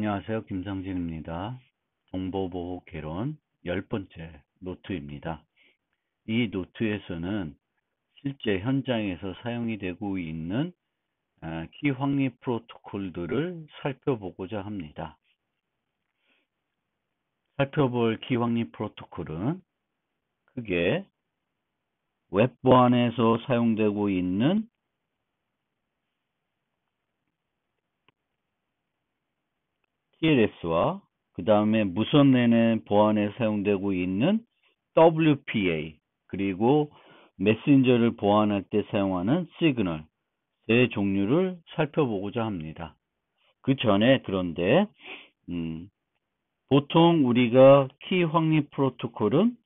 안녕하세요. 김상진입니다. 정보보호 개론 10번째 노트입니다. 이 노트에서는 실제 현장에서 사용이 되고 있는 키 확립 프로토콜들을 살펴보고자 합니다. 살펴볼 키 확립 프로토콜은 크게 웹 보안에서 사용되고 있는 TLS와 그 다음에 무선 내내 보안에 사용되고 있는 WPA, 그리고 메신저를 보안할 때 사용하는 시그널 세 종류를 살펴보고자 합니다. 그 전에 그런데 보통 우리가 키 확립 프로토콜은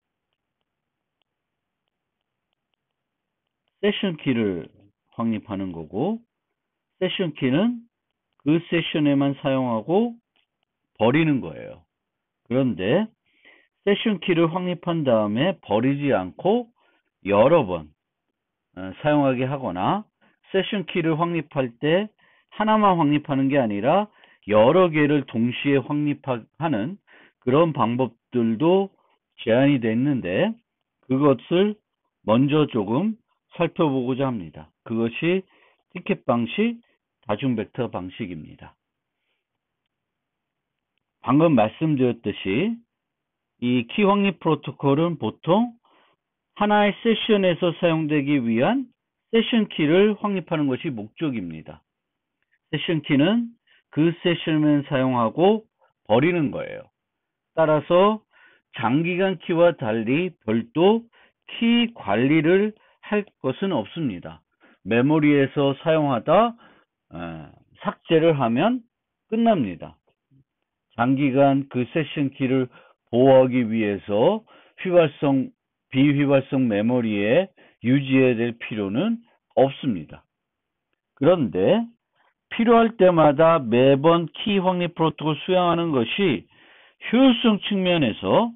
세션 키를 확립하는 거고, 세션 키는 그 세션에만 사용하고 버리는 거예요. 그런데 세션 키를 확립한 다음에 버리지 않고 여러 번 사용하게 하거나, 세션 키를 확립할 때 하나만 확립하는 게 아니라 여러 개를 동시에 확립하는 그런 방법들도 제한이 됐는데, 그것을 먼저 조금 살펴보고자 합니다. 그것이 티켓 방식, 다중 벡터 방식입니다. 방금 말씀드렸듯이 이 키 확립 프로토콜은 보통 하나의 세션에서 사용되기 위한 세션 키를 확립하는 것이 목적입니다. 세션 키는 그 세션만 사용하고 버리는 거예요. 따라서 장기간 키와 달리 별도 키 관리를 할 것은 없습니다. 메모리에서 사용하다 삭제를 하면 끝납니다. 장기간 그 세션 키를 보호하기 위해서 비휘발성 메모리에 유지해야 될 필요는 없습니다. 그런데 필요할 때마다 매번 키 확립 프로토콜 수행하는 것이 효율성 측면에서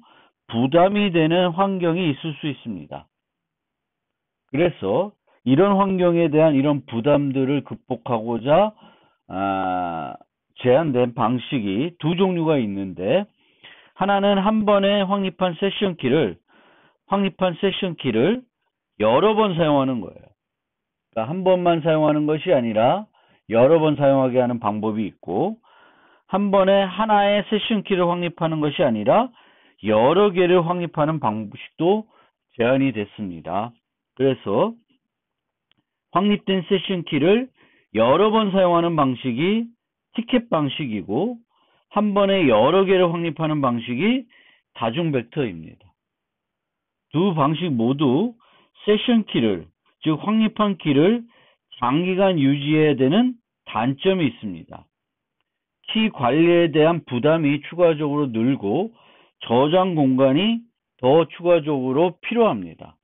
부담이 되는 환경이 있을 수 있습니다. 그래서 이런 환경에 대한 이런 부담들을 극복하고자 제한된 방식이 두 종류가 있는데, 하나는 한 번에 확립한 세션 키를 여러 번 사용하는 거예요. 그러니까 한 번만 사용하는 것이 아니라 여러 번 사용하게 하는 방법이 있고, 한 번에 하나의 세션 키를 확립하는 것이 아니라 여러 개를 확립하는 방식도 제한이 됐습니다. 그래서 확립된 세션 키를 여러 번 사용하는 방식이 티켓 방식이고, 한 번에 여러 개를 확립하는 방식이 다중 벡터입니다. 두 방식 모두 세션 키를, 즉 확립한 키를 장기간 유지해야 되는 단점이 있습니다. 키 관리에 대한 부담이 추가적으로 늘고 저장 공간이 더 추가적으로 필요합니다.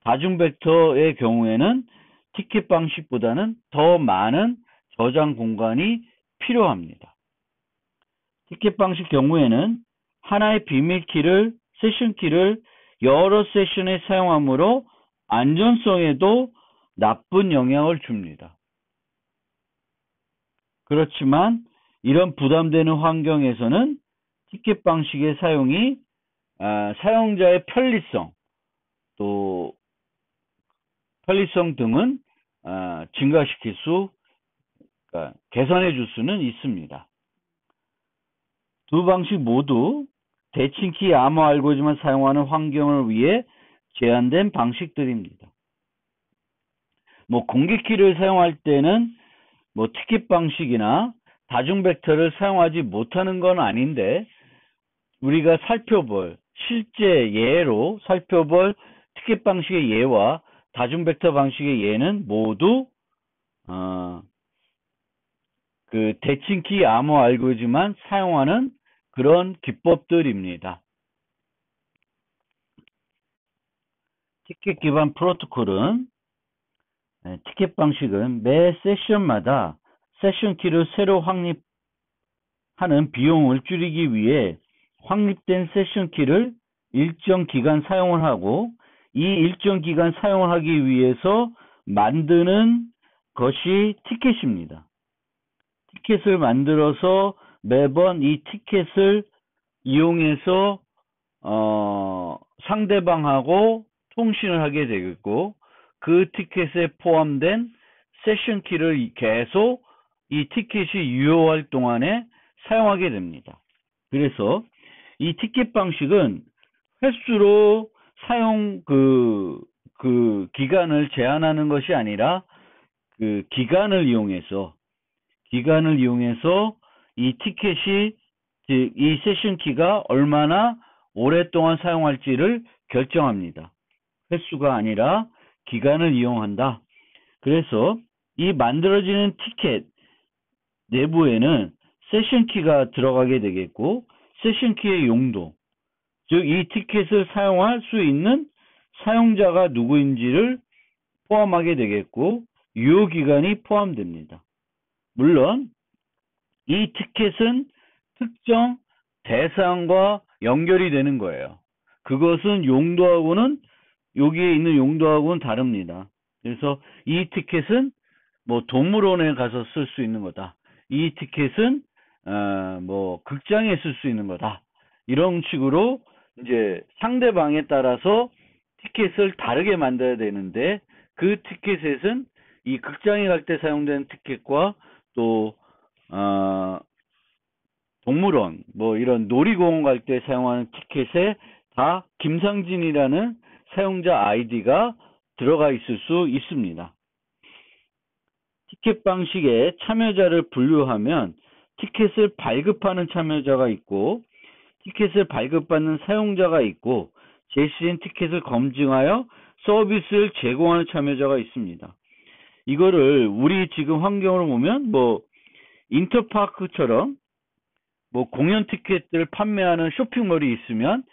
다중 벡터의 경우에는 티켓 방식보다는 더 많은 저장 공간이 필요합니다. 티켓 방식 경우에는 하나의 비밀 키를, 세션 키를 여러 세션에 사용하므로 안전성에도 나쁜 영향을 줍니다. 그렇지만 이런 부담되는 환경에서는 티켓 방식의 사용이 사용자의 편리성 등은 증가시킬 개선해 줄 수는 있습니다. 두 방식 모두 대칭키 암호 알고리즘을 사용하는 환경을 위해 제한된 방식들입니다. 공개키를 사용할 때는 티켓 방식이나 다중 벡터를 사용하지 못하는 건 아닌데, 우리가 실제 예로 살펴볼 티켓 방식의 예와 다중 벡터 방식의 예는 모두 그 대칭키 암호 알고리즘만 사용하는 그런 기법들입니다. 티켓 기반 프로토콜은, 티켓 방식은 매 세션마다 세션 키를 새로 확립하는 비용을 줄이기 위해 확립된 세션 키를 일정 기간 사용을 하고, 이 일정 기간 사용을 하기 위해서 만드는 것이 티켓입니다. 티켓을 만들어서 매번 이 티켓을 이용해서 상대방하고 통신을 하게 되겠고, 그 티켓에 포함된 세션 키를 계속 이 티켓이 유효할 동안에 사용하게 됩니다. 그래서 이 티켓 방식은 횟수로 사용 기간을 제한하는 것이 아니라 그 기간을 이용해서 이 티켓이 이 세션 키가 얼마나 오랫동안 사용할지를 결정합니다. 횟수가 아니라 기간을 이용한다. 그래서 이 만들어지는 티켓 내부에는 세션 키가 들어가게 되겠고, 세션 키의 용도, 즉 이 티켓을 사용할 수 있는 사용자가 누구인지를 포함하게 되겠고, 유효 기간이 포함됩니다. 물론 이 티켓은 특정 대상과 연결이 되는 거예요. 그것은 여기에 있는 용도하고는 다릅니다. 그래서 이 티켓은 뭐 동물원에 가서 쓸 수 있는 거다. 이 티켓은 뭐 극장에 쓸 수 있는 거다. 이런 식으로 이제 상대방에 따라서 티켓을 다르게 만들어야 되는데, 그 티켓은 이 극장에 갈 때 사용되는 티켓과 또 동물원, 뭐 이런 놀이공원 갈 때 사용하는 티켓에 다 김상진이라는 사용자 아이디가 들어가 있을 수 있습니다. 티켓 방식에 참여자를 분류하면 티켓을 발급하는 참여자가 있고, 티켓을 발급받는 사용자가 있고, 제시된 티켓을 검증하여 서비스를 제공하는 참여자가 있습니다. 이거를 우리 지금 환경으로 보면 뭐 인터파크처럼 뭐 공연 티켓을 판매하는 쇼핑몰이 있으면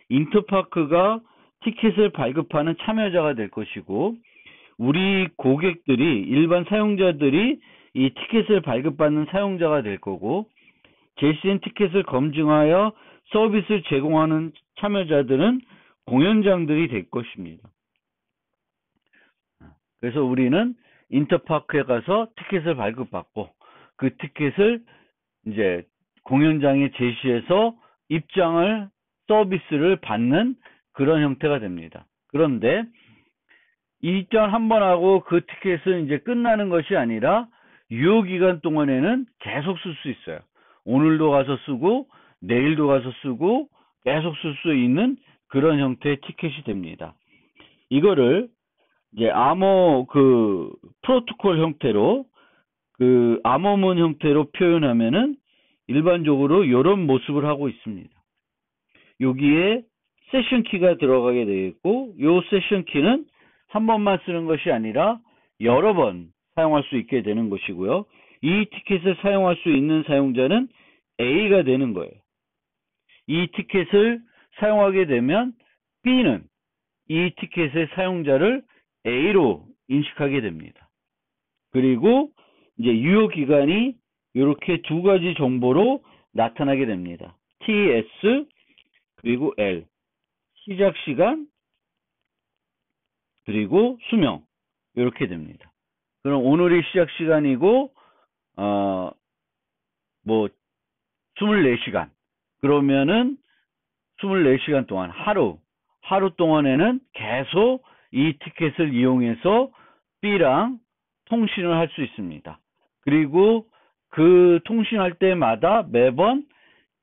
인터파크가 티켓을 발급하는 참여자가 될 것이고, 우리 고객들이, 일반 사용자들이 이 티켓을 발급받는 사용자가 될 거고, 제시된 티켓을 검증하여 서비스를 제공하는 참여자들은 공연장들이 될 것입니다. 그래서 우리는 인터파크에 가서 티켓을 발급받고, 그 티켓을 이제 공연장에 제시해서 입장을, 서비스를 받는 그런 형태가 됩니다. 그런데 입장을 한번 하고 그 티켓은 이제 끝나는 것이 아니라 유효기간 동안에는 계속 쓸 수 있어요. 오늘도 가서 쓰고 내일도 가서 쓰고 계속 쓸 수 있는 그런 형태의 티켓이 됩니다. 이거를 이제 프로토콜 형태로, 암호문 형태로 표현하면은 일반적으로 이런 모습을 하고 있습니다. 여기에 세션 키가 들어가게 되겠고, 이 세션 키는 한 번만 쓰는 것이 아니라 여러 번 사용할 수 있게 되는 것이고요. 이 티켓을 사용할 수 있는 사용자는 A가 되는 거예요. 이 티켓을 사용하게 되면 B는 이 티켓의 사용자를 A로 인식하게 됩니다. 그리고 이제 유효 기간이 이렇게 두 가지 정보로 나타나게 됩니다. TS 그리고 L, 시작 시간 그리고 수명, 이렇게 됩니다. 그럼 오늘이 시작 시간이고 24시간, 그러면은 24시간 동안 하루 동안에는 계속 이 티켓을 이용해서 B랑 통신을 할 수 있습니다. 그리고 그 통신할 때마다 매번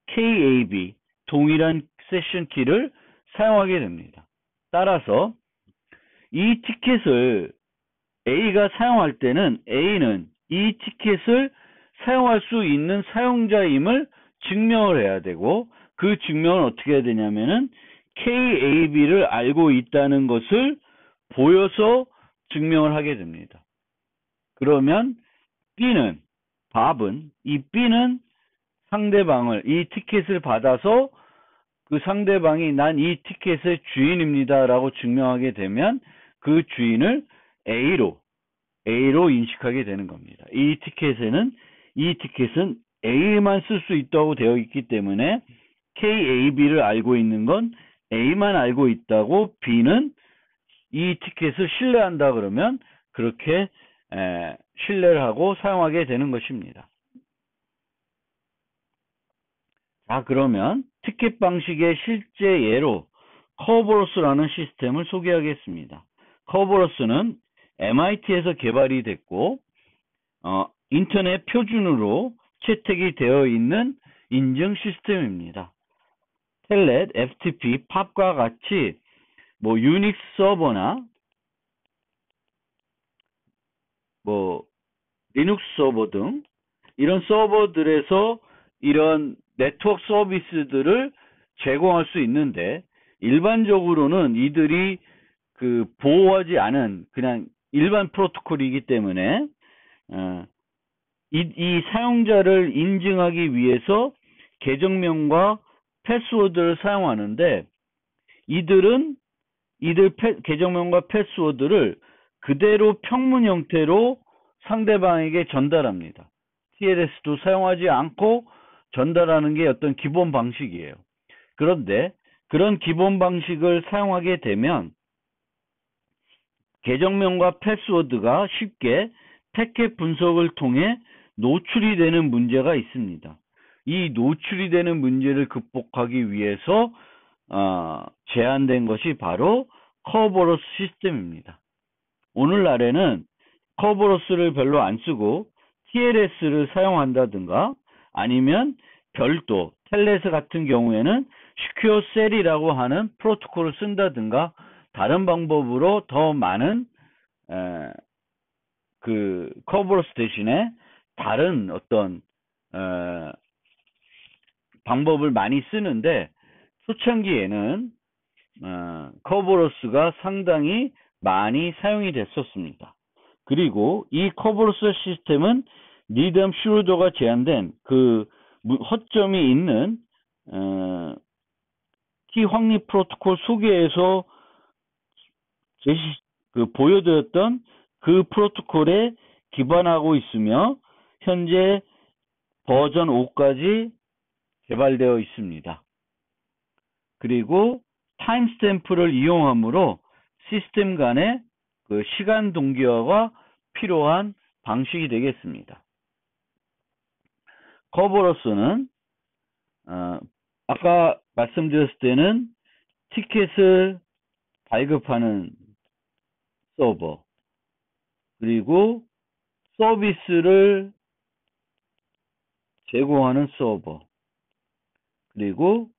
KAB, 동일한 세션 키를 사용하게 됩니다. 따라서 이 티켓을 A가 사용할 때는 A는 이 티켓을 사용할 수 있는 사용자임을 증명을 해야 되고, 그 증명은 어떻게 해야 되냐면은 KAB를 알고 있다는 것을 보여서 증명을 하게 됩니다. 그러면 이 B는 상대방을, 이 티켓을 받아서 그 상대방이 난 이 티켓의 주인입니다 라고 증명하게 되면 그 주인을 A로 인식하게 되는 겁니다. 이 티켓은 A만 쓸 수 있다고 되어 있기 때문에 KAB를 알고 있는 건 A만 알고 있다고, B는 이 티켓을 신뢰한다 그러면 그렇게 신뢰를 하고 사용하게 되는 것입니다. 자, 그러면 티켓 방식의 실제 예로 커버로스라는 시스템을 소개하겠습니다. 커버로스는 MIT에서 개발이 됐고 인터넷 표준으로 채택이 되어 있는 인증 시스템입니다. 텔넷, FTP, 팝과 같이 유닉스 서버나 리눅스 서버 등 이런 서버들에서 이런 네트워크 서비스들을 제공할 수 있는데, 일반적으로는 이들이 보호하지 않은 그냥 일반 프로토콜이기 때문에 이 사용자를 인증하기 위해서 계정명과 패스워드를 사용하는데, 이들 계정명과 패스워드를 그대로 평문 형태로 상대방에게 전달합니다. TLS도 사용하지 않고 전달하는 게 어떤 기본 방식이에요. 그런데 그런 기본 방식을 사용하게 되면 계정명과 패스워드가 쉽게 패킷 분석을 통해 노출이 되는 문제가 있습니다. 이 노출이 되는 문제를 극복하기 위해서 제안된 것이 바로 커버로스 시스템입니다. 오늘날에는 커버로스를 별로 안 쓰고 TLS를 사용한다든가, 아니면 별도 텔넷 같은 경우에는 시큐어 셀이라고 하는 프로토콜을 쓴다든가, 다른 방법으로 더 많은 커버로스 대신에 다른 어떤 방법을 많이 쓰는데, 초창기에는 커버로스가 상당히 많이 사용이 됐었습니다. 그리고 이 커버로스 시스템은 리덤 슈루더가 제안된 허점이 있는 키 확립 프로토콜 소개에서 보여드렸던 그 프로토콜에 기반하고 있으며, 현재 버전 5까지 개발되어 있습니다. 그리고 타임스탬프를 이용함으로 시스템 간의 시간 동기화가 필요한 방식이 되겠습니다. 커버로스는 아까 말씀드렸을 때는 티켓을 발급하는 서버, 그리고 서비스를 제공하는 서버, 그리고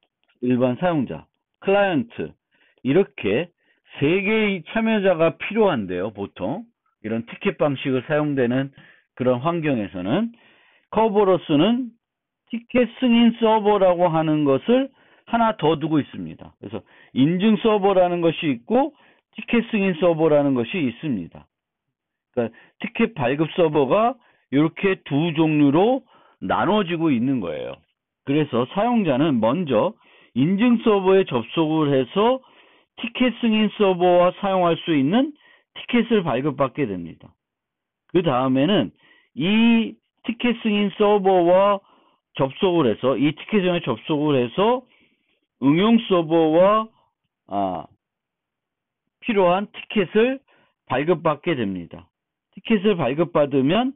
일반 사용자, 클라이언트, 이렇게 세 개의 참여자가 필요한데요. 보통 이런 티켓 방식을 사용되는 그런 환경에서는 커버로스는 티켓 승인 서버라고 하는 것을 하나 더 두고 있습니다. 그래서 인증 서버라는 것이 있고 티켓 승인 서버라는 것이 있습니다. 그러니까 티켓 발급 서버가 이렇게 두 종류로 나눠지고 있는 거예요. 그래서 사용자는 먼저 인증 서버에 접속을 해서 티켓 승인 서버와 사용할 수 있는 티켓을 발급받게 됩니다. 그 다음에는 이 티켓 승인 서버와 접속을 해서, 이 티켓에 접속을 해서 응용 서버와 필요한 티켓을 발급받게 됩니다. 티켓을 발급받으면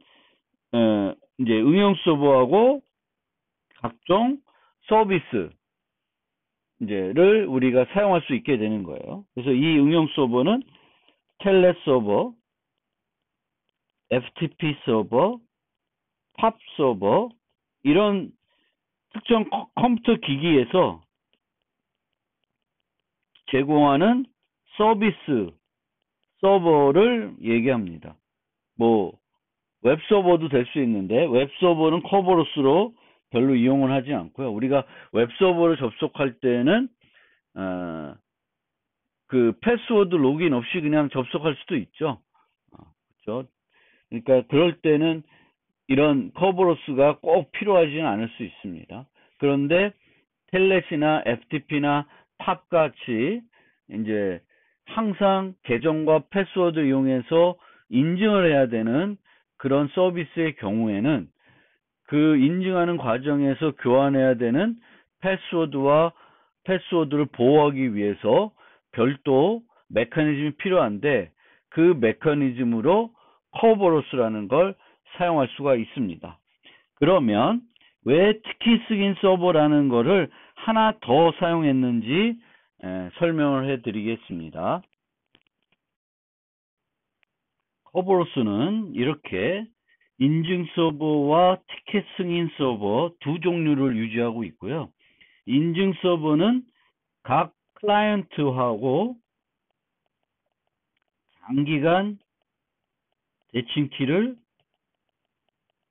이제 응용 서버하고 각종 서비스 를 우리가 사용할 수 있게 되는 거예요. 그래서 이 응용 서버는 텔넷 서버, FTP 서버, 팝 서버, 이런 특정 컴퓨터 기기에서 제공하는 서비스 서버를 얘기합니다. 웹 서버도 될 수 있는데, 웹 서버는 커버로스로 별로 이용을 하지 않고요. 우리가 웹 서버를 접속할 때는 패스워드 로그인 없이 그냥 접속할 수도 있죠. 그렇죠? 그러니까 그럴 때는 이런 커버로스가 꼭 필요하지는 않을 수 있습니다. 그런데 텔넷이나 FTP나 팝 같이 이제 항상 계정과 패스워드를 이용해서 인증을 해야 되는 그런 서비스의 경우에는 그 인증하는 과정에서 교환해야 되는 패스워드를 보호하기 위해서 별도 메커니즘이 필요한데, 그 메커니즘으로 커버로스라는 걸 사용할 수가 있습니다. 그러면 왜 특히 쓰긴 서버라는 거를 하나 더 사용했는지 설명을 해드리겠습니다. 커버로스는 이렇게 인증 서버와 티켓 승인 서버 두 종류를 유지하고 있고요. 인증 서버는 각 클라이언트하고 장기간 대칭키를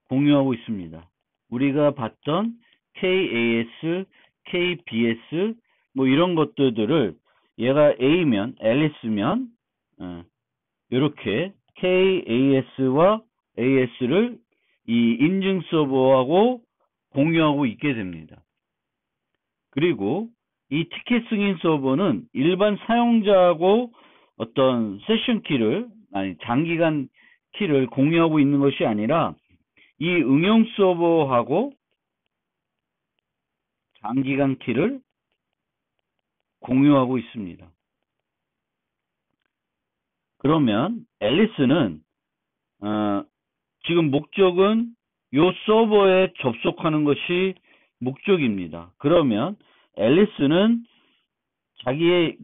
공유하고 있습니다. 우리가 봤던 KAS, KBS 뭐 이런 것들을 얘가 A면, 앨리스면 이렇게 KAS와 AS를 이 인증 서버하고 공유하고 있게 됩니다. 그리고 이 티켓 승인 서버는 일반 사용자하고 어떤 세션 키를, 장기간 키를 공유하고 있는 것이 아니라 이 응용 서버하고 장기간 키를 공유하고 있습니다. 그러면 앨리스는 지금 목적은 이 서버에 접속하는 것이 목적입니다. 그러면 앨리스는 자기의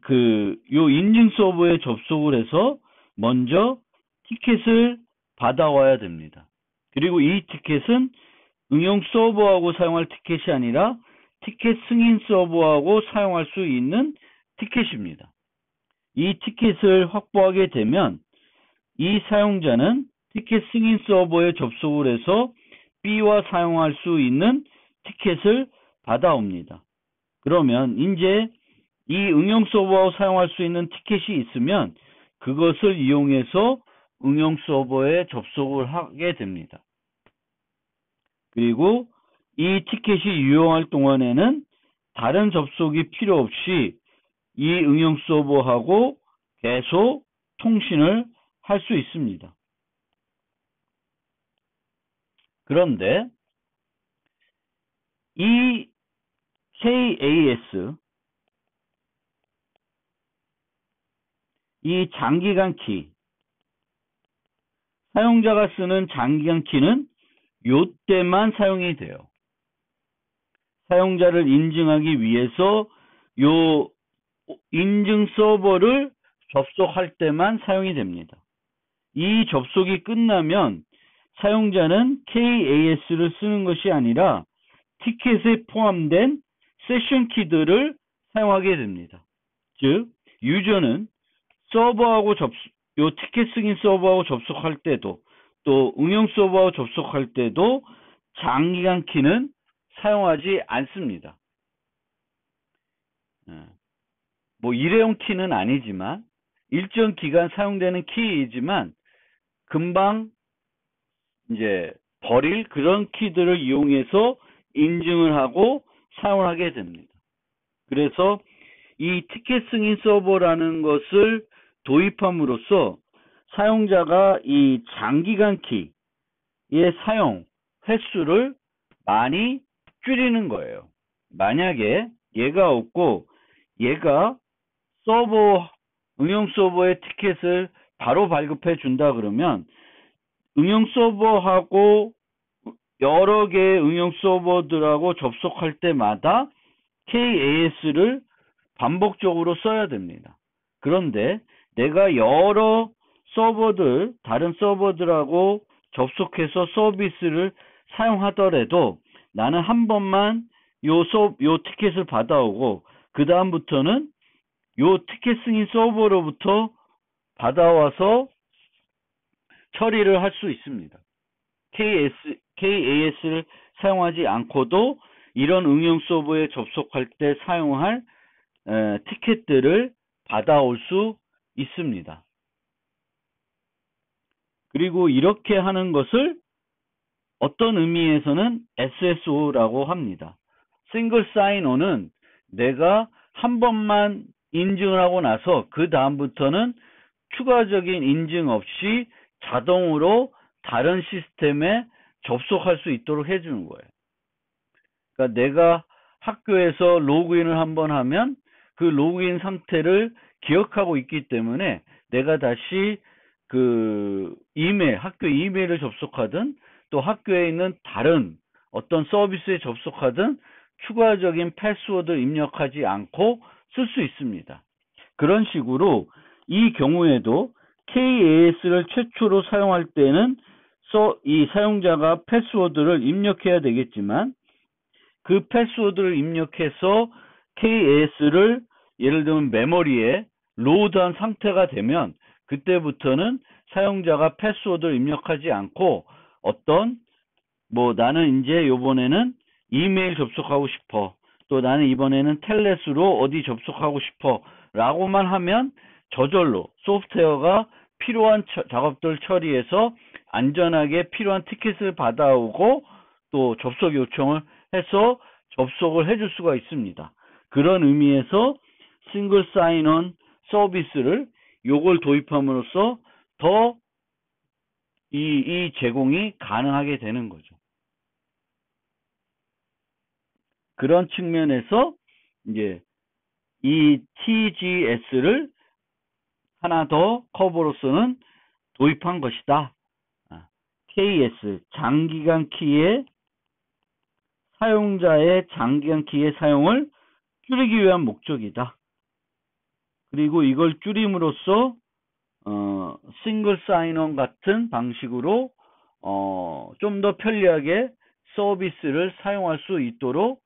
요 인증 서버에 접속을 해서 먼저 티켓을 받아와야 됩니다. 그리고 이 티켓은 응용 서버하고 사용할 티켓이 아니라 티켓 승인 서버하고 사용할 수 있는 티켓입니다. 이 티켓을 확보하게 되면 이 사용자는 티켓 승인 서버에 접속을 해서 B와 사용할 수 있는 티켓을 받아옵니다. 그러면 이제 이 응용 서버하고 사용할 수 있는 티켓이 있으면 그것을 이용해서 응용 서버에 접속을 하게 됩니다. 그리고 이 티켓이 유효할 동안에는 다른 접속이 필요 없이 이 응용 서버하고 계속 통신을 할 수 있습니다. 그런데 이 KAS, 이 장기간 키, 사용자가 쓰는 장기간 키는 요때만 사용이 돼요. 사용자를 인증하기 위해서 요 인증 서버를 접속할 때만 사용이 됩니다. 이 접속이 끝나면 사용자는 KAS를 쓰는 것이 아니라 티켓에 포함된 세션 키들을 사용하게 됩니다. 즉, 유저는 서버하고 요 티켓 승인 서버하고 접속할 때도 또 응용 서버하고 접속할 때도 장기간 키는 사용하지 않습니다. 뭐 일회용 키는 아니지만 일정 기간 사용되는 키이지만 금방 이제 버릴 그런 키들을 이용해서 인증을 하고 사용을 하게 됩니다. 그래서 이 티켓 승인 서버라는 것을 도입함으로써 사용자가 이 장기간 키의 사용 횟수를 많이 줄이는 거예요. 만약에 얘가 없고 얘가 응용 서버의 티켓을 바로 발급해 준다 그러면 응용 서버하고 여러 개의 응용 서버들하고 접속할 때마다 KAS를 반복적으로 써야 됩니다. 그런데 내가 여러 서버들, 다른 서버들하고 접속해서 서비스를 사용하더라도 나는 한 번만 요 티켓을 받아오고 그 다음부터는 요 티켓 승인 서버로부터 받아와서 처리를 할 수 있습니다. KAS를 사용하지 않고도 이런 응용 서버에 접속할 때 사용할 티켓들을 받아올 수 있습니다. 그리고 이렇게 하는 것을 어떤 의미에서는 SSO라고 합니다. 싱글 사인온은 내가 한 번만 인증을 하고 나서 그 다음부터는 추가적인 인증 없이 자동으로 다른 시스템에 접속할 수 있도록 해주는 거예요. 그러니까 내가 학교에서 로그인을 한번 하면 그 로그인 상태를 기억하고 있기 때문에 내가 다시 그 학교 이메일을 접속하든 또 학교에 있는 다른 어떤 서비스에 접속하든 추가적인 패스워드 입력하지 않고 쓸 수 있습니다. 그런 식으로 이 경우에도 KAS를 최초로 사용할 때는 이 사용자가 패스워드를 입력해야 되겠지만 그 패스워드를 입력해서 KAS를 예를 들면 메모리에 로드한 상태가 되면 그때부터는 사용자가 패스워드를 입력하지 않고 어떤 나는 이제 요번에는 이메일 접속하고 싶어. 또 나는 이번에는 텔넷으로 어디 접속하고 싶어. 라고만 하면 저절로 소프트웨어가 필요한 작업들 처리해서 안전하게 필요한 티켓을 받아오고 또 접속 요청을 해서 접속을 해줄 수가 있습니다. 그런 의미에서 싱글 사인온 서비스를 요걸 도입함으로써 더 이 제공이 가능하게 되는 거죠. 그런 측면에서 이제 이 TGS를 하나 더 커버로서는 도입한 것이다. KS, 장기간 키의 사용자의 장기간 키의 사용을 줄이기 위한 목적이다. 그리고 이걸 줄임으로써 싱글 사인온 같은 방식으로 좀 더 편리하게 서비스를 사용할 수 있도록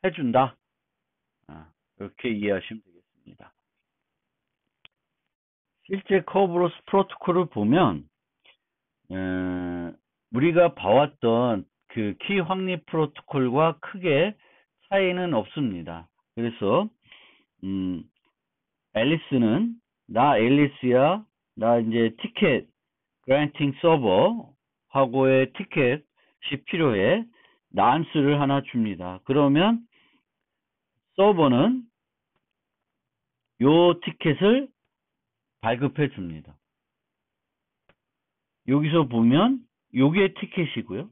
해준다. 이렇게 이해하시면 되겠습니다. 실제 커브로스 프로토콜을 보면 우리가 봐왔던 그 키 확립 프로토콜과 크게 차이는 없습니다. 그래서 앨리스는 나 앨리스야, 나 이제 티켓 그랜팅 서버 하고의 티켓이 필요해. 난스를 하나 줍니다. 그러면 서버는 요 티켓을 발급해 줍니다. 여기서 보면 요게 티켓이고요.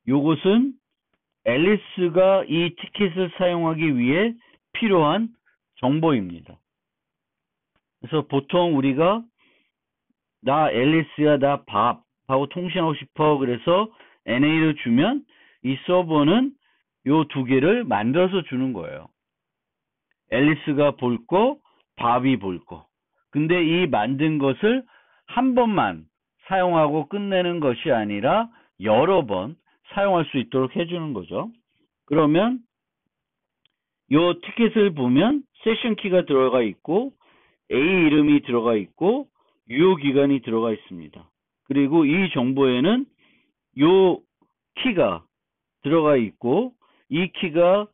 요것은 앨리스가 이 티켓을 사용하기 위해 필요한 정보입니다. 그래서 보통 우리가 나 앨리스야, 나 밥하고 통신하고 싶어. 그래서 NA를 주면 이 서버는 요 두 개를 만들어서 주는 거예요. 앨리스가 볼 거, 밥이 볼 거. 근데 이 만든 것을 한 번만 사용하고 끝내는 것이 아니라 여러 번 사용할 수 있도록 해주는 거죠. 그러면 요 티켓을 보면 세션 키가 들어가 있고 A 이름이 들어가 있고 유효 기간이 들어가 있습니다. 그리고 이 정보에는 요 키가 들어가 있고 이 키가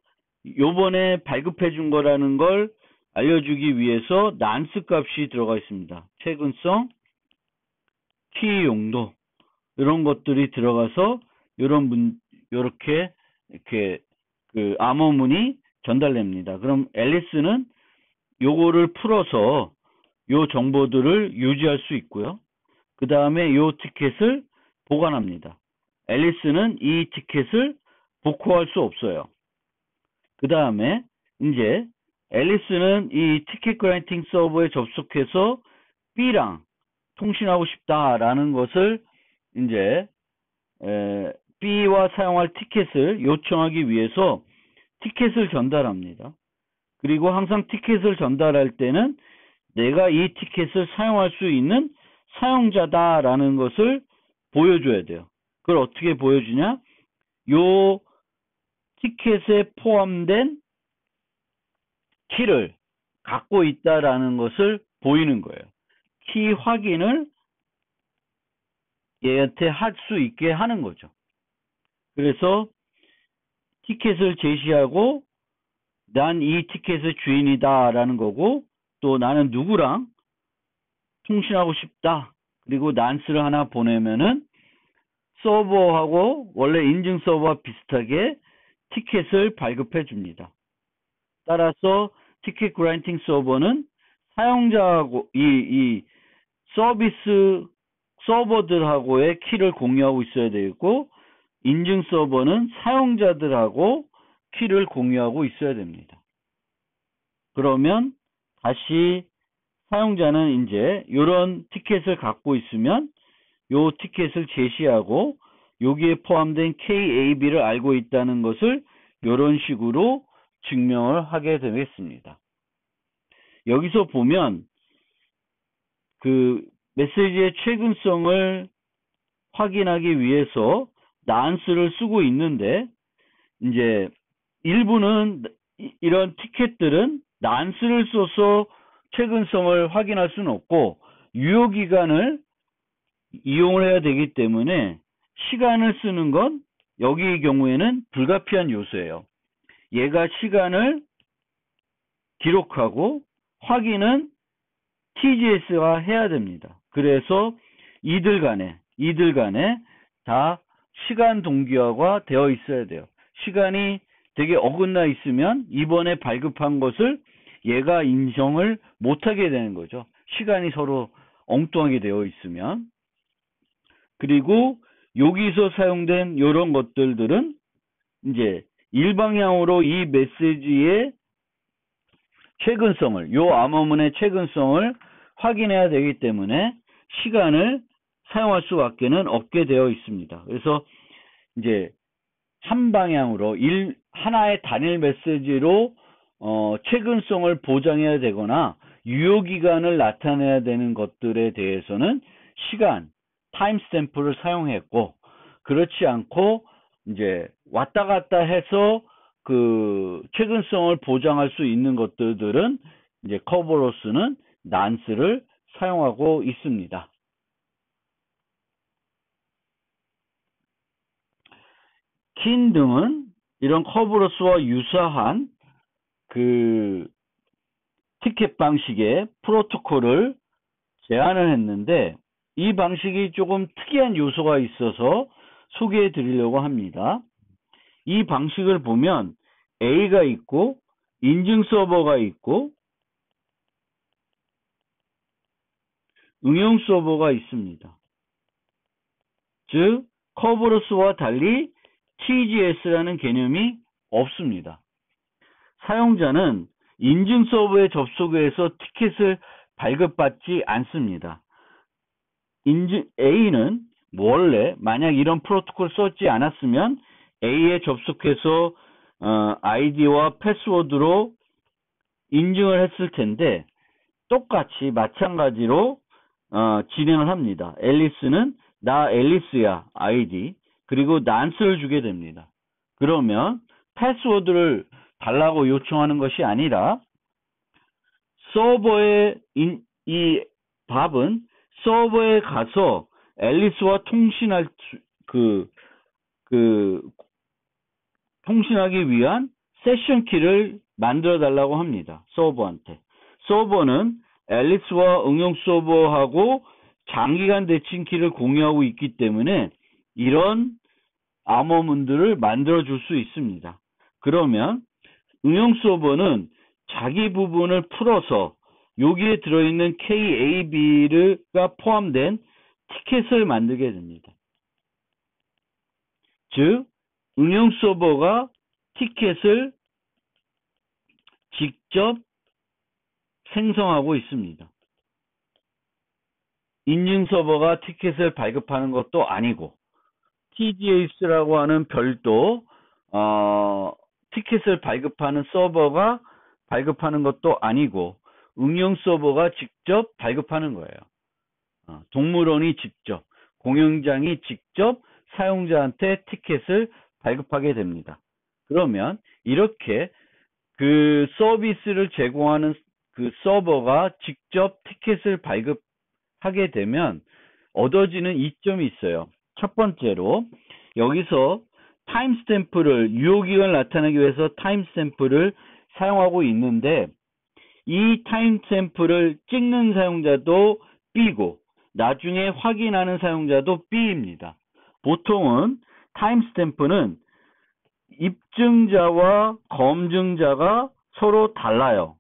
요번에 발급해 준 거라는 걸 알려주기 위해서 난스 값이 들어가 있습니다. 최근성, 키 용도 이런 것들이 들어가서 요렇게 이렇게 그 암호문이 전달됩니다. 그럼 앨리스는 요거를 풀어서 요 정보들을 유지할 수 있고요. 그 다음에 요 티켓을 보관합니다. 앨리스는 이 티켓을 복호할 수 없어요. 그 다음에 이제 앨리스는 이 티켓 그랜팅 서버에 접속해서 B랑 통신하고 싶다라는 것을 이제 B와 사용할 티켓을 요청하기 위해서 티켓을 전달합니다. 그리고 항상 티켓을 전달할 때는 내가 이 티켓을 사용할 수 있는 사용자다라는 것을 보여줘야 돼요. 그걸 어떻게 보여주냐? 요 티켓에 포함된 키를 갖고 있다라는 것을 보이는 거예요. 키 확인을 얘한테 할 수 있게 하는 거죠. 그래서 티켓을 제시하고 난 이 티켓의 주인이다 라는 거고 또 나는 누구랑 통신하고 싶다. 그리고 난스를 하나 보내면은 서버하고 원래 인증 서버와 비슷하게 티켓을 발급해 줍니다. 따라서 티켓 그랜팅 서버는 사용자하고 이 서비스 서버들하고의 키를 공유하고 있어야 되고 인증 서버는 사용자들하고 키를 공유하고 있어야 됩니다. 그러면 다시 사용자는 이제 이런 티켓을 갖고 있으면 요 티켓을 제시하고 여기에 포함된 KAB를 알고 있다는 것을 이런 식으로 증명을 하게 되겠습니다. 여기서 보면 그 메시지의 최근성을 확인하기 위해서 난스를 쓰고 있는데, 이제 일부는 이런 티켓들은 난스를 써서 최근성을 확인할 수는 없고 유효기간을 이용을 해야 되기 때문에 시간을 쓰는 건 여기의 경우에는 불가피한 요소예요. 얘가 시간을 기록하고 확인은 TGS가 해야 됩니다. 그래서 이들 간에 다 시간 동기화가 되어 있어야 돼요. 시간이 되게 어긋나 있으면 이번에 발급한 것을 얘가 인정을 못하게 되는 거죠. 시간이 서로 엉뚱하게 되어 있으면. 그리고 여기서 사용된 이런 것들은 이제 일방향으로 이 메시지의 최근성을, 요 암호문의 최근성을 확인해야 되기 때문에 시간을 사용할 수밖에는 없게 되어 있습니다. 그래서 이제 한 방향으로 하나의 단일 메시지로 최근성을 보장해야 되거나 유효기간을 나타내야 되는 것들에 대해서는 시간, 타임스탬프를 사용했고, 그렇지 않고 이제 왔다 갔다 해서 그 최근성을 보장할 수 있는 것들은 이제 커버로스는 난스를 사용하고 있습니다. 킨 등은 이런 커브로스와 유사한 그 티켓 방식의 프로토콜을 제안을 했는데, 이 방식이 조금 특이한 요소가 있어서 소개해 드리려고 합니다. 이 방식을 보면 A가 있고 인증 서버가 있고 응용 서버가 있습니다. 즉 커브로스와 달리 TGS라는 개념이 없습니다. 사용자는 인증 서버에 접속해서 티켓을 발급받지 않습니다. A는 원래 만약 이런 프로토콜 썼지 않았으면 A에 접속해서 아이디와 패스워드로 인증을 했을 텐데, 똑같이 마찬가지로 진행을 합니다. 앨리스는 나 앨리스야 아이디, 그리고 난스를 주게 됩니다. 그러면 패스워드를 달라고 요청하는 것이 아니라 서버에 이 밥은 서버에 가서 앨리스와 통신할 통신하기 위한 세션 키를 만들어 달라고 합니다. 서버한테. 서버는 앨리스와 응용 서버하고 장기간 대칭 키를 공유하고 있기 때문에 이런 암호문들을 만들어 줄 수 있습니다. 그러면 응용 서버는 자기 부분을 풀어서 여기에 들어있는 KAB가 포함된 티켓을 만들게 됩니다. 즉 응용 서버가 티켓을 직접 생성하고 있습니다. 인증 서버가 티켓을 발급하는 것도 아니고 TGS라고 하는 별도 티켓을 발급하는 서버가 발급하는 것도 아니고 응용 서버가 직접 발급하는 거예요. 동물원이 직접, 공연장이 직접 사용자한테 티켓을 발급하게 됩니다. 그러면 이렇게 그 서비스를 제공하는 그 서버가 직접 티켓을 발급하게 되면 얻어지는 이점이 있어요. 첫 번째로 여기서 타임스탬프를, 유효기간을 나타내기 위해서 타임스탬프를 사용하고 있는데, 이 타임스탬프를 찍는 사용자도 B고 나중에 확인하는 사용자도 B입니다. 보통은 타임스탬프는 입증자와 검증자가 서로 달라요.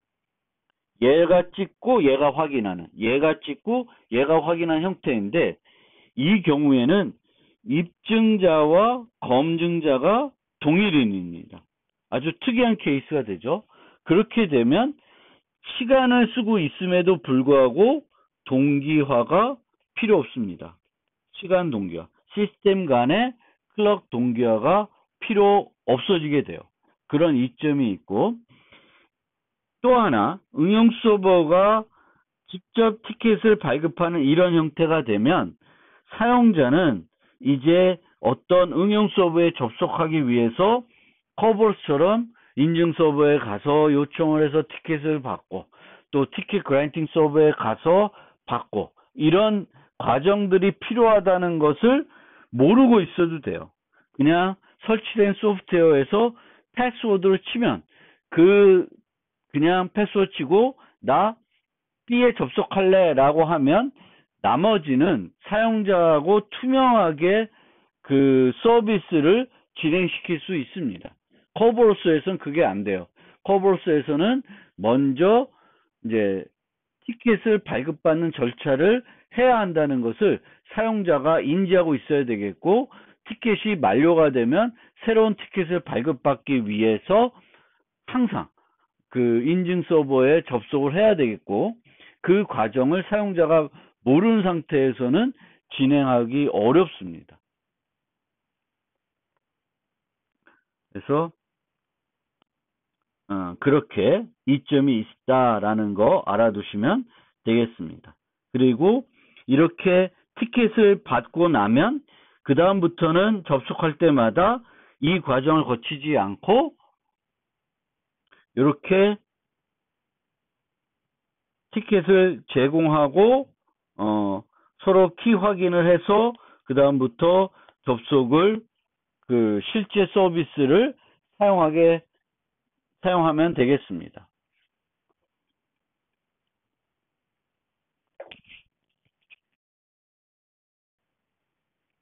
얘가 찍고 얘가 확인하는, 얘가 찍고 얘가 확인하는 형태인데, 이 경우에는 입증자와 검증자가 동일인입니다. 아주 특이한 케이스가 되죠. 그렇게 되면 시간을 쓰고 있음에도 불구하고 동기화가 필요 없습니다. 시간 동기화, 시스템 간의 클럭 동기화가 필요 없어지게 돼요. 그런 이점이 있고, 또 하나 응용 서버가 직접 티켓을 발급하는 이런 형태가 되면 사용자는 이제 어떤 응용 서버에 접속하기 위해서 커버스처럼 인증 서버에 가서 요청을 해서 티켓을 받고 또 티켓 그랜팅 서버에 가서 받고 이런 과정들이 필요하다는 것을 모르고 있어도 돼요. 그냥 설치된 소프트웨어에서 패스워드를 치면 그냥 패스워드 치고 나 B에 접속할래 라고 하면 나머지는 사용자하고 투명하게 그 서비스를 진행시킬 수 있습니다. 커버로스에서는 그게 안 돼요. 커버로스에서는 먼저 이제 티켓을 발급받는 절차를 해야 한다는 것을 사용자가 인지하고 있어야 되겠고, 티켓이 만료가 되면 새로운 티켓을 발급받기 위해서 항상 그 인증 서버에 접속을 해야 되겠고, 그 과정을 사용자가 모르는 상태에서는 진행하기 어렵습니다. 그래서 그렇게 이점이 있다라는 거 알아두시면 되겠습니다. 그리고 이렇게 티켓을 받고 나면 그 다음부터는 접속할 때마다 이 과정을 거치지 않고 이렇게 티켓을 제공하고 서로 키 확인을 해서 그 다음부터 접속을 그 실제 서비스를 사용하면 되겠습니다.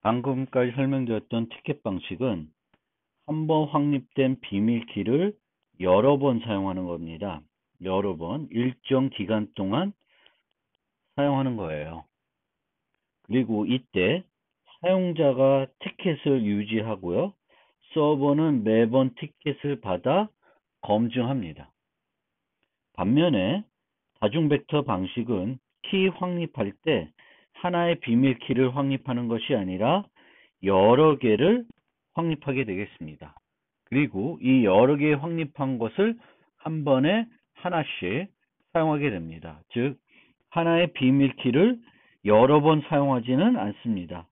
방금까지 설명드렸던 티켓 방식은 한번 확립된 비밀키를 여러 번 사용하는 겁니다. 여러 번 일정 기간 동안 사용하는 거예요. 그리고 이때 사용자가 티켓을 유지하고요. 서버는 매번 티켓을 받아 검증합니다. 반면에 다중벡터 방식은 키 확립할 때 하나의 비밀키를 확립하는 것이 아니라 여러 개를 확립하게 되겠습니다. 그리고 이 여러 개 확립한 것을 한 번에 하나씩 사용하게 됩니다. 즉, 하나의 비밀키를 여러 번 사용하지는 않습니다.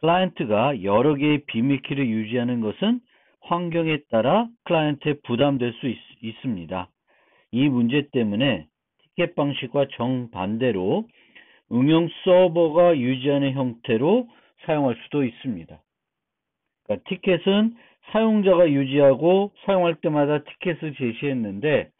클라이언트가 여러 개의 비밀키를 유지하는 것은 환경에 따라 클라이언트에 부담될 수 있습니다. 이 문제 때문에 티켓 방식과 정반대로 응용 서버가 유지하는 형태로 사용할 수도 있습니다. 그러니까 티켓은 사용자가 유지하고 사용할 때마다 티켓을 제시했는데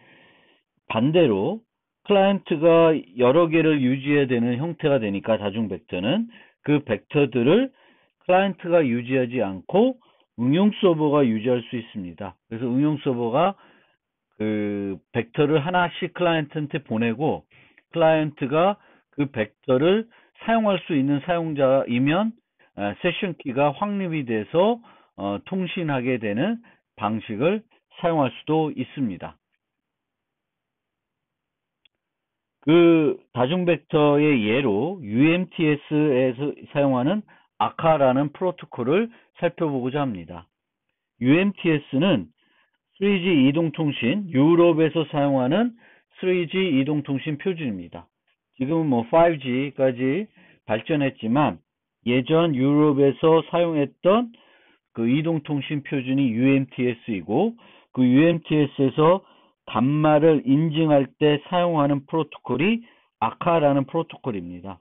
반대로 클라이언트가 여러 개를 유지해야 되는 형태가 되니까 다중 벡터는 그 벡터들을 클라이언트가 유지하지 않고 응용 서버가 유지할 수 있습니다. 그래서 응용 서버가 그 벡터를 하나씩 클라이언트한테 보내고 클라이언트가 그 벡터를 사용할 수 있는 사용자이면 세션 키가 확립이 돼서 통신하게 되는 방식을 사용할 수도 있습니다. 그 다중 벡터의 예로 UMTS에서 사용하는 아카라는 프로토콜을 살펴보고자 합니다. UMTS는 3G 이동통신, 유럽에서 사용하는 3G 이동통신 표준입니다. 지금은 뭐 5G까지 발전했지만 예전 유럽에서 사용했던 그 이동통신 표준이 UMTS이고 그 UMTS에서 단말을 인증할 때 사용하는 프로토콜이 아카라는 프로토콜입니다.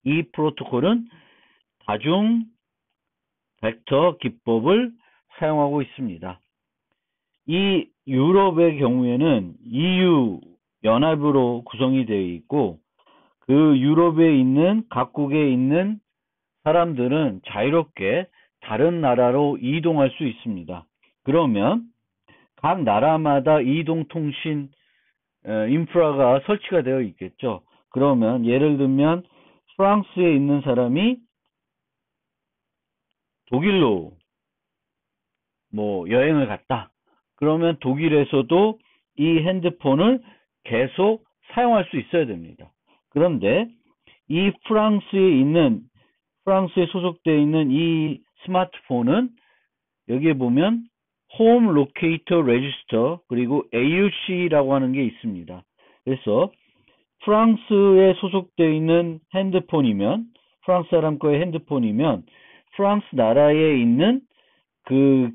이 프로토콜은 다중 벡터 기법을 사용하고 있습니다. 이 유럽의 경우에는 EU 연합으로 구성이 되어 있고 그 유럽에 있는 각국에 있는 사람들은 자유롭게 다른 나라로 이동할 수 있습니다. 그러면 각 나라마다 이동통신 인프라가 설치가 되어 있겠죠. 그러면 예를 들면 프랑스에 있는 사람이 독일로 뭐 여행을 갔다. 그러면 독일에서도 이 핸드폰을 계속 사용할 수 있어야 됩니다. 그런데 이 프랑스에 소속되어 있는 이 스마트폰은 여기에 보면 홈 로케이터 레지스터 그리고 AUC라고 하는 게 있습니다. 그래서 프랑스에 소속되어 있는 핸드폰이면 프랑스 사람 거의 핸드폰이면 프랑스 나라에 있는 그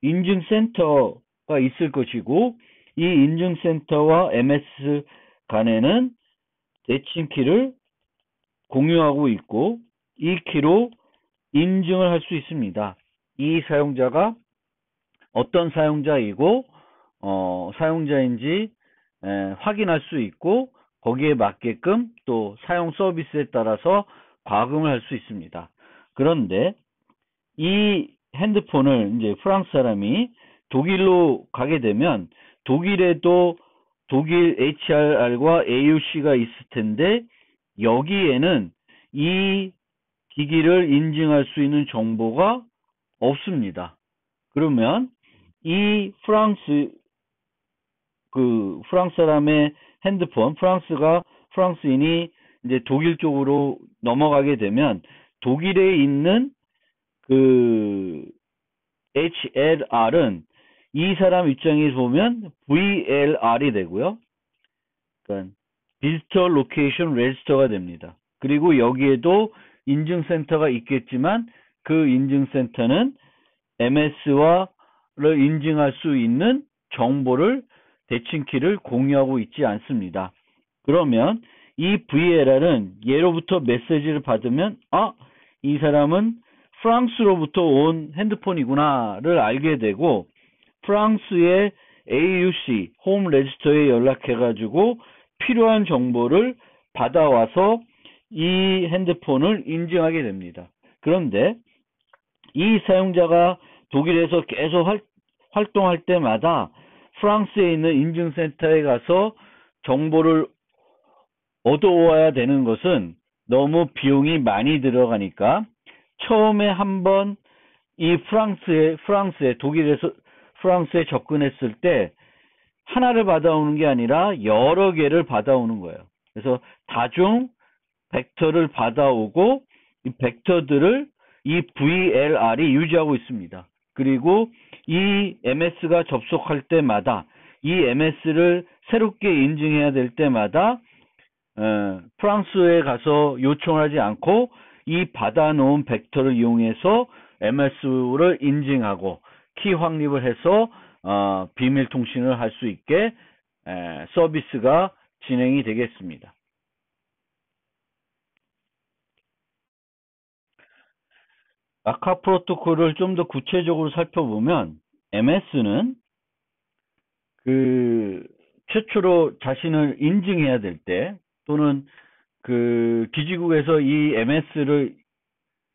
인증센터가 있을 것이고 이 인증센터와 MS 간에는 대칭키를 공유하고 있고 이 키로 인증을 할 수 있습니다. 이 사용자가 어떤 사용자이고 사용자인지 확인할 수 있고 거기에 맞게끔 또 사용 서비스에 따라서 과금을 할 수 있습니다. 그런데 이 핸드폰을 이제 프랑스 사람이 독일로 가게 되면 독일에도 독일 HRR과 AUC가 있을 텐데 여기에는 이 기기를 인증할 수 있는 정보가 없습니다. 그러면 이 프랑스 사람의 핸드폰, 프랑스인이 이제 독일 쪽으로 넘어가게 되면 독일에 있는 그 HLR은 이 사람 입장에서 보면 VLR이 되고요. 그러니까 디지털 로케이션 레지스터가 됩니다. 그리고 여기에도 인증센터가 있겠지만 그 인증센터는 MS를 인증할 수 있는 정보를 대칭키를 공유하고 있지 않습니다. 그러면 이 VLR은 예로부터 메시지를 받으면 이 사람은 프랑스로부터 온 핸드폰이구나를 알게 되고 프랑스의 AUC 홈 레지스터에 연락해가지고 필요한 정보를 받아와서 이 핸드폰을 인증하게 됩니다. 그런데 이 사용자가 독일에서 계속 활동할 때마다 프랑스에 있는 인증센터에 가서 정보를 얻어와야 되는 것은 너무 비용이 많이 들어가니까 처음에 한번 이 프랑스에 접근했을 때 하나를 받아오는 게 아니라 여러 개를 받아오는 거예요. 그래서 다중 벡터를 받아오고 이 벡터들을 이 VLR이 유지하고 있습니다. 그리고 이 MS가 접속할 때마다 이 MS를 새롭게 인증해야 될 때마다 프랑스에 가서 요청하지 않고 이 받아놓은 벡터를 이용해서 MS를 인증하고 키 확립을 해서 비밀 통신을 할 수 있게 서비스가 진행이 되겠습니다. 아카 프로토콜을 좀 더 구체적으로 살펴보면 MS는 최초로 자신을 인증해야 될 때 또는 기지국에서 이 MS를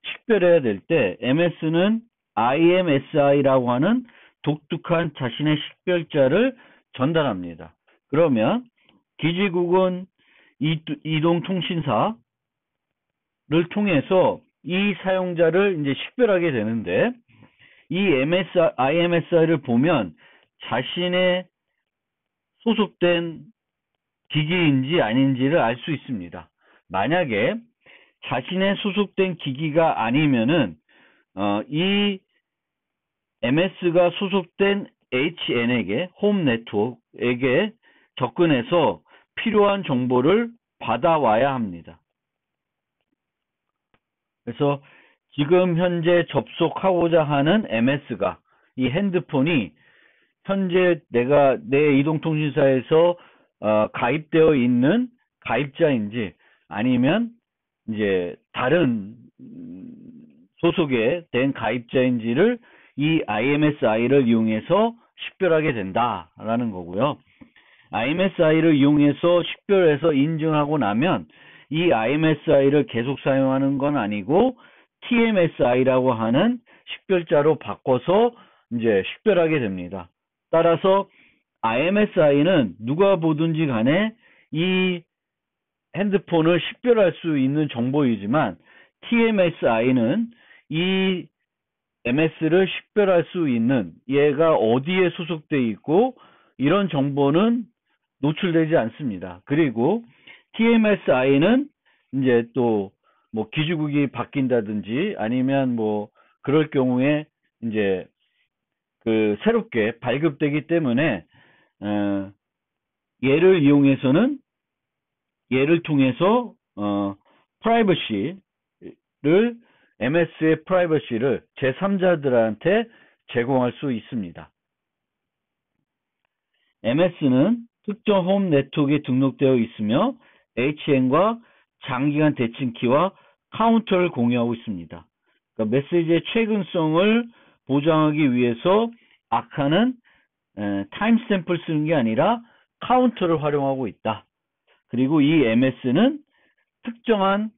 식별해야 될 때 MS는 IMSI라고 하는 독특한 자신의 식별자를 전달합니다. 그러면 기지국은 이동통신사를 통해서 이 사용자를 이제 식별하게 되는데 이 IMSI를 보면 자신의 소속된 기기인지 아닌지를 알 수 있습니다. 만약에 자신의 소속된 기기가 아니면은 이 MS가 소속된 HN에게 홈 네트워크에게 접근해서 필요한 정보를 받아와야 합니다. 그래서 지금 현재 접속하고자 하는 MS가 이 핸드폰이 현재 내가 내 이동통신사에서 가입되어 있는 가입자인지 아니면 이제 다른 소속에 된 가입자인지를 이 IMSI를 이용해서 식별하게 된다라는 거고요. IMSI를 이용해서 식별해서 인증하고 나면 이 IMSI를 계속 사용하는 건 아니고 TMSI라고 하는 식별자로 바꿔서 이제 식별하게 됩니다. 따라서 IMSI는 누가 보든지 간에 이 핸드폰을 식별할 수 있는 정보이지만 TMSI는 이 MS를 식별할 수 있는 얘가 어디에 소속되어 있고 이런 정보는 노출되지 않습니다. 그리고 TMSI는 이제 또 뭐 기지국이 바뀐다든지 아니면 뭐 그럴 경우에 이제 그 새롭게 발급되기 때문에 얘를 통해서 프라이버시를 MS의 프라이버시를 제3자들한테 제공할 수 있습니다. MS는 특정 홈 네트워크에 등록되어 있으며 HN과 장기간 대칭키와 카운터를 공유하고 있습니다. 그러니까 메시지의 최근성을 보장하기 위해서 아카는 타임스탬프를 쓰는 게 아니라 카운터를 활용하고 있다. 그리고 이 MS는 특정한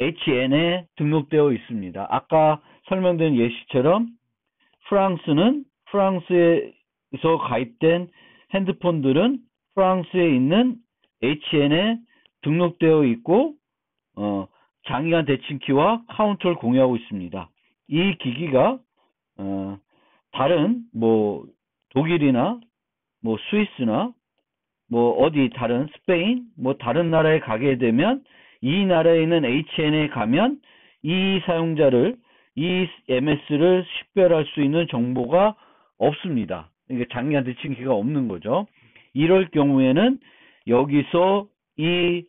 HN에 등록되어 있습니다. 아까 설명된 예시처럼 프랑스에서 가입된 핸드폰들은 프랑스에 있는 HN에 등록되어 있고 장기간 대칭키와 카운터를 공유하고 있습니다. 이 기기가 다른 뭐 독일이나 뭐 스위스나 뭐 어디 다른 스페인 뭐 다른 나라에 가게 되면 이 나라에 있는 HN에 가면 이 사용자를 이 MS를 식별할 수 있는 정보가 없습니다. 이게 장기간 대칭키가 없는 거죠. 이럴 경우에는 여기서 이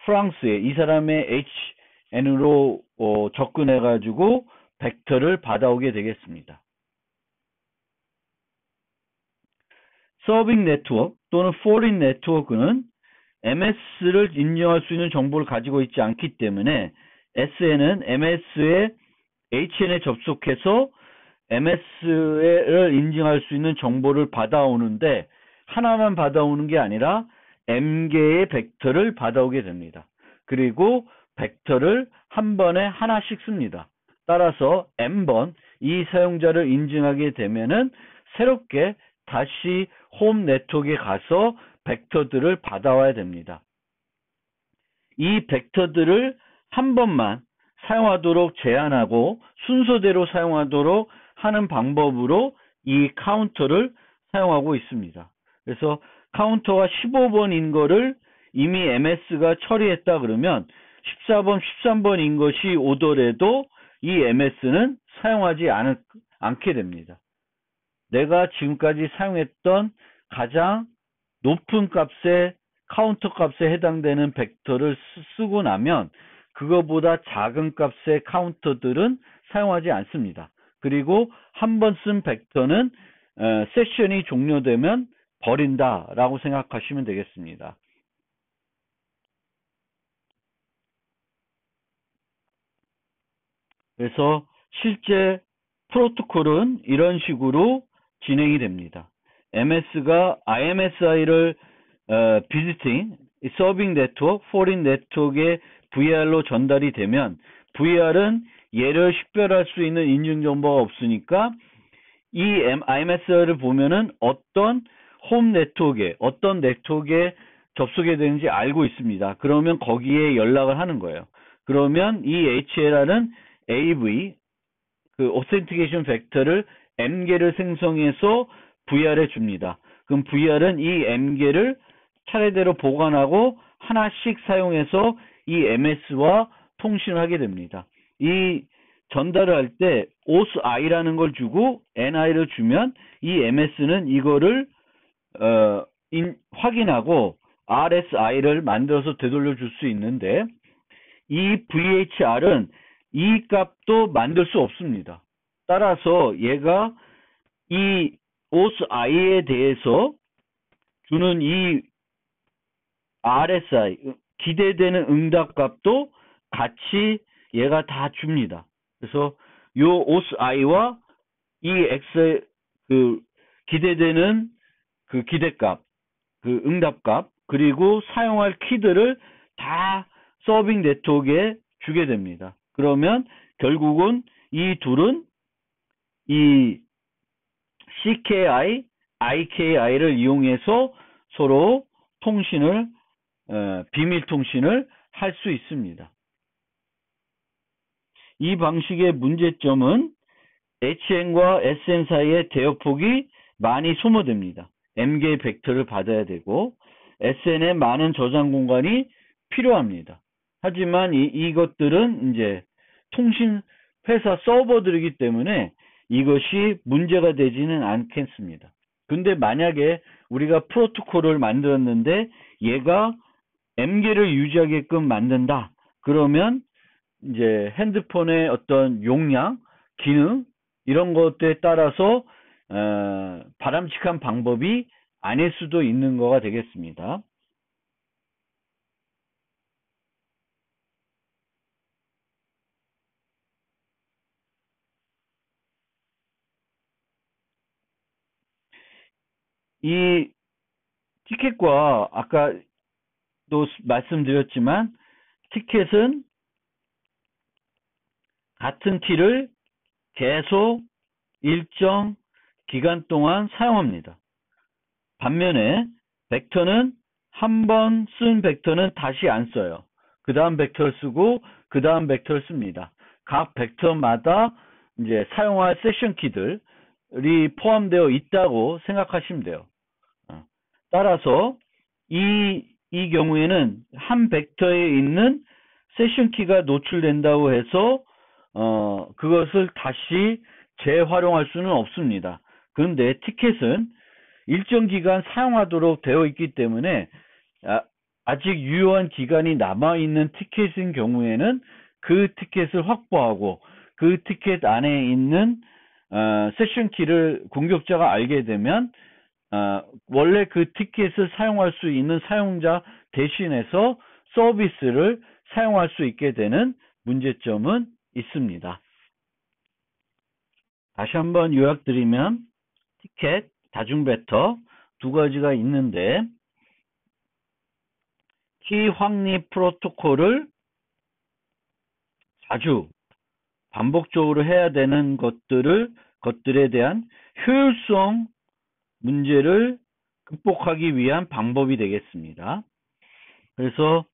프랑스에 이 사람의 HN으로 접근해 가지고 벡터를 받아오게 되겠습니다. 서빙 네트워크 또는 포린 네트워크는 MS를 인정할 수 있는 정보를 가지고 있지 않기 때문에 SN은 MS의 HN에 접속해서 MS를 인증할 수 있는 정보를 받아오는데 하나만 받아오는 게 아니라 M개의 벡터를 받아오게 됩니다. 그리고 벡터를 한 번에 하나씩 씁니다. 따라서 M번 이 사용자를 인증하게 되면은 새롭게 다시 홈 네트워크에 가서 벡터들을 받아와야 됩니다. 이 벡터들을 한 번만 사용하도록 제한하고 순서대로 사용하도록 하는 방법으로 이 카운터를 사용하고 있습니다. 그래서 카운터가 15번인 거를 이미 MS가 처리했다 그러면 14번, 13번인 것이 오더라도 이 MS는 사용하지 않게 됩니다. 내가 지금까지 사용했던 가장 높은 값의 카운터 값에 해당되는 벡터를 쓰고 나면 그거보다 작은 값의 카운터들은 사용하지 않습니다. 그리고 한 번 쓴 벡터는 세션이 종료되면 버린다라고 생각하시면 되겠습니다. 그래서 실제 프로토콜은 이런 식으로 진행이 됩니다. MS가 IMSI를 visiting, 서빙 네트워크, 포린 네트워크에 VR로 전달이 되면 VR은 얘를 식별할 수 있는 인증 정보가 없으니까 이 IMSI를 보면은 어떤 홈 네트워크에 어떤 네트워크에 접속이 되는지 알고 있습니다. 그러면 거기에 연락을 하는 거예요. 그러면 이 HLR은 AV 그 오센티케이션 벡터를 M개를 생성해서 VR에 줍니다. 그럼 VR은 이 M개를 차례대로 보관하고 하나씩 사용해서 이 MS와 통신을 하게 됩니다. 이 전달을 할 때 OSI라는 걸 주고 NI를 주면 이 MS는 이거를 확인하고 RSI를 만들어서 되돌려 줄 수 있는데 이 VHR은 이 값도 만들 수 없습니다. 따라서 얘가 이 OSI에 대해서 주는 이 RSI 기대되는 응답 값도 같이 얘가 다 줍니다. 그래서 요 OSI와 이 X 그 기대되는 그 기대값, 그 응답값 그리고 사용할 키들을 다 서빙 네트워크에 주게 됩니다. 그러면 결국은 이 둘은 이 CKI, IKI를 이용해서 서로 통신을 비밀 통신을 할 수 있습니다. 이 방식의 문제점은 HN과 SN 사이의 대역폭이 많이 소모됩니다. M개의 벡터를 받아야 되고 SN에 많은 저장 공간이 필요합니다. 하지만 이것들은 이제 통신 회사 서버들이기 때문에 이것이 문제가 되지는 않겠습니다. 근데 만약에 우리가 프로토콜을 만들었는데 얘가 M개를 유지하게끔 만든다. 그러면 이제 핸드폰의 어떤 용량, 기능 이런 것들에 따라서 바람직한 방법이 아닐 수도 있는 거가 되겠습니다. 이 티켓과 아까도 말씀드렸지만 티켓은 같은 키를 계속 일정 기간 동안 사용합니다. 반면에 벡터는 한 번 쓴 벡터는 다시 안 써요. 그 다음 벡터를 쓰고 그 다음 벡터를 씁니다. 각 벡터마다 이제 사용할 세션 키들이 포함되어 있다고 생각하시면 돼요. 따라서 이 경우에는 한 벡터에 있는 세션 키가 노출된다고 해서 그것을 다시 재활용할 수는 없습니다. 그런데 티켓은 일정 기간 사용하도록 되어 있기 때문에 아직 유효한 기간이 남아있는 티켓인 경우에는 그 티켓을 확보하고 그 티켓 안에 있는 세션 키를 공격자가 알게 되면 원래 그 티켓을 사용할 수 있는 사용자 대신해서 서비스를 사용할 수 있게 되는 문제점은 있습니다. 다시 한번 요약드리면 티켓, 다중벡터 두 가지가 있는데 키 확립 프로토콜을 자주 반복적으로 해야 되는 것들에 대한 효율성 문제를 극복하기 위한 방법이 되겠습니다. 그래서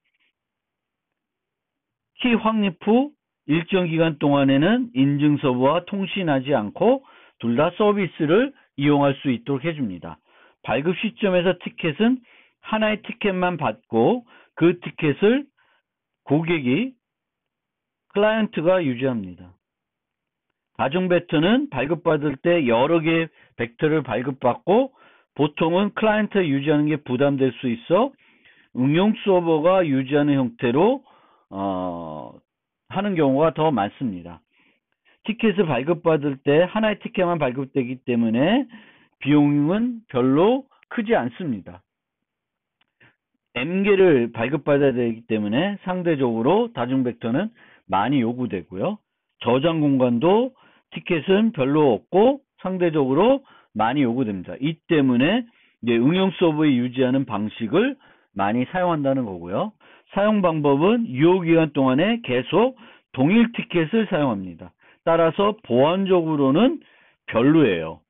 키 확립 후 일정 기간 동안에는 인증 서버와 통신하지 않고 둘 다 서비스를 이용할 수 있도록 해줍니다. 발급 시점에서 티켓은 하나의 티켓만 받고 그 티켓을 고객이 클라이언트가 유지합니다. 다중 벡터는 발급받을 때 여러 개의 벡터를 발급받고 보통은 클라이언트가 유지하는 게 부담될 수 있어 응용 서버가 유지하는 형태로 하는 경우가 더 많습니다. 티켓을 발급받을 때 하나의 티켓만 발급되기 때문에 비용은 별로 크지 않습니다. M개를 발급받아야 되기 때문에 상대적으로 다중 벡터는 많이 요구되고요. 저장 공간도 티켓은 별로 없고 상대적으로 많이 요구됩니다. 이 때문에 이제 응용 서버에 유지하는 방식을 많이 사용한다는 거고요. 사용 방법은 유효기간 동안에 계속 동일 티켓을 사용합니다. 따라서 보안적으로는 별로예요.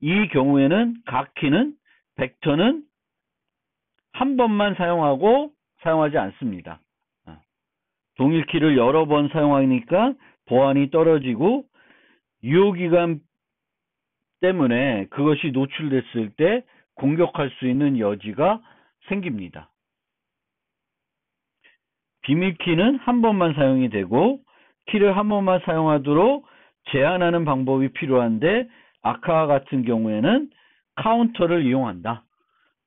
이 경우에는 각 키는 벡터는 한 번만 사용하지 않습니다. 동일 키를 여러 번 사용하니까 보안이 떨어지고 유효기간 때문에 그것이 노출됐을 때 공격할 수 있는 여지가 생깁니다. 비밀키는 한 번만 사용이 되고 키를 한 번만 사용하도록 제한하는 방법이 필요한데 아까와 같은 경우에는 카운터를 이용한다.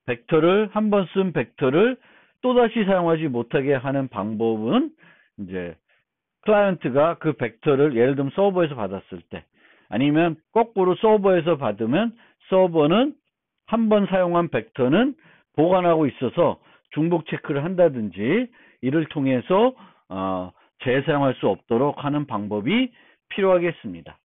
벡터를 한 번 쓴 벡터를 또다시 사용하지 못하게 하는 방법은 이제 클라이언트가 그 벡터를 예를 들면 서버에서 받았을 때 아니면 거꾸로 서버에서 받으면 서버는 한 번 사용한 벡터는 보관하고 있어서 중복 체크를 한다든지 이를 통해서 재사용할 수 없도록 하는 방법이 필요하겠습니다.